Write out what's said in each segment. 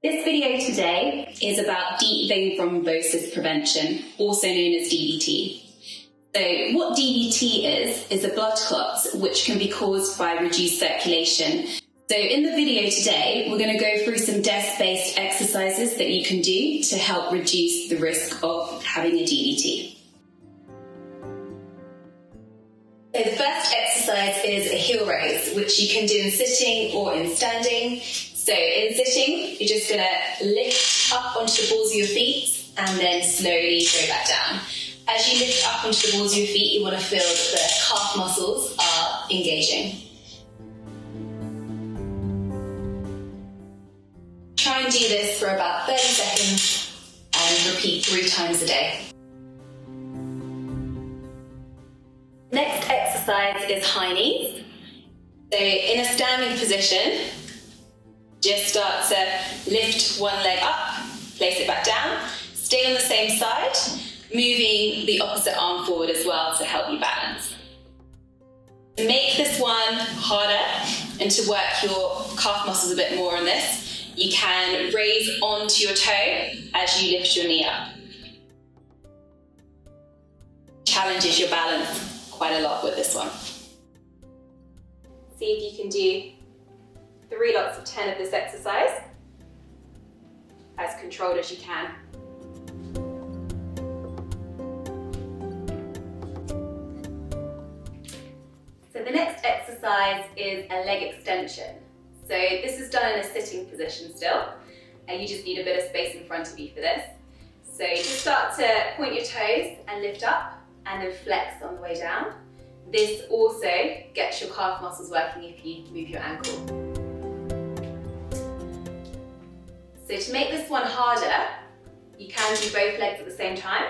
This video today is about deep vein thrombosis prevention, also known as DVT. So what DVT is a blood clot which can be caused by reduced circulation. So in the video today, we're going to go through some desk-based exercises that you can do to help reduce the risk of having a DVT. So the first exercise is a heel raise, which you can do in sitting or in standing. So in sitting, you're just going to lift up onto the balls of your feet and then slowly go back down. As you lift up onto the balls of your feet, you want to feel that the calf muscles are engaging. Try and do this for about 30 seconds and repeat 3 times a day. Next exercise is high knees. So in a standing position, just start to lift one leg up, place it back down, stay on the same side, moving the opposite arm forward as well to help you balance. To make this one harder and to work your calf muscles a bit more on this, you can raise onto your toe as you lift your knee up. Challenges your balance quite a lot with this one. See if you can do 3 lots of 10 of this exercise, as controlled as you can. So the next exercise is a leg extension. So this is done in a sitting position still, and you just need a bit of space in front of you for this. So you just start to point your toes and lift up, and then flex on the way down. This also gets your calf muscles working if you move your ankle. So to make this one harder, you can do both legs at the same time.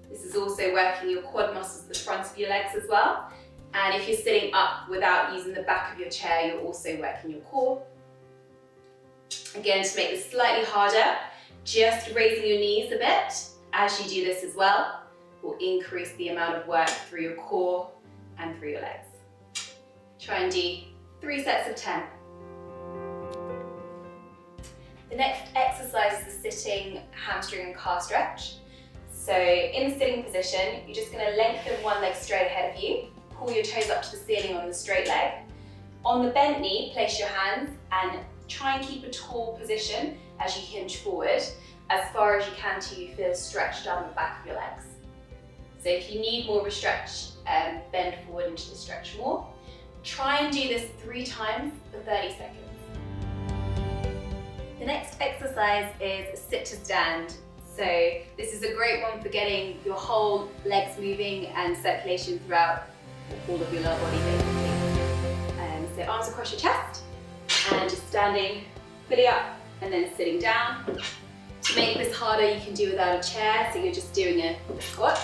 This is also working your quad muscles at the front of your legs as well. And if you're sitting up without using the back of your chair, you're also working your core. Again, to make this slightly harder, just raising your knees a bit as you do this as well will increase the amount of work through your core and through your legs. Try and do 3 sets of 10. The next exercise is the sitting hamstring and calf stretch. So in the sitting position, you're just going to lengthen one leg straight ahead of you, pull your toes up to the ceiling on the straight leg. On the bent knee, place your hands and try and keep a tall position as you hinge forward, as far as you can till you feel stretched down the back of your legs. So if you need more of a stretch, bend forward into the stretch more. Try and do this 3 times for 30 seconds. The next exercise is sit to stand. So this is a great one for getting your whole legs moving and circulation throughout all of your lower body basically. So arms across your chest and just standing fully up and then sitting down. To make this harder, you can do without a chair, so you're just doing a squat.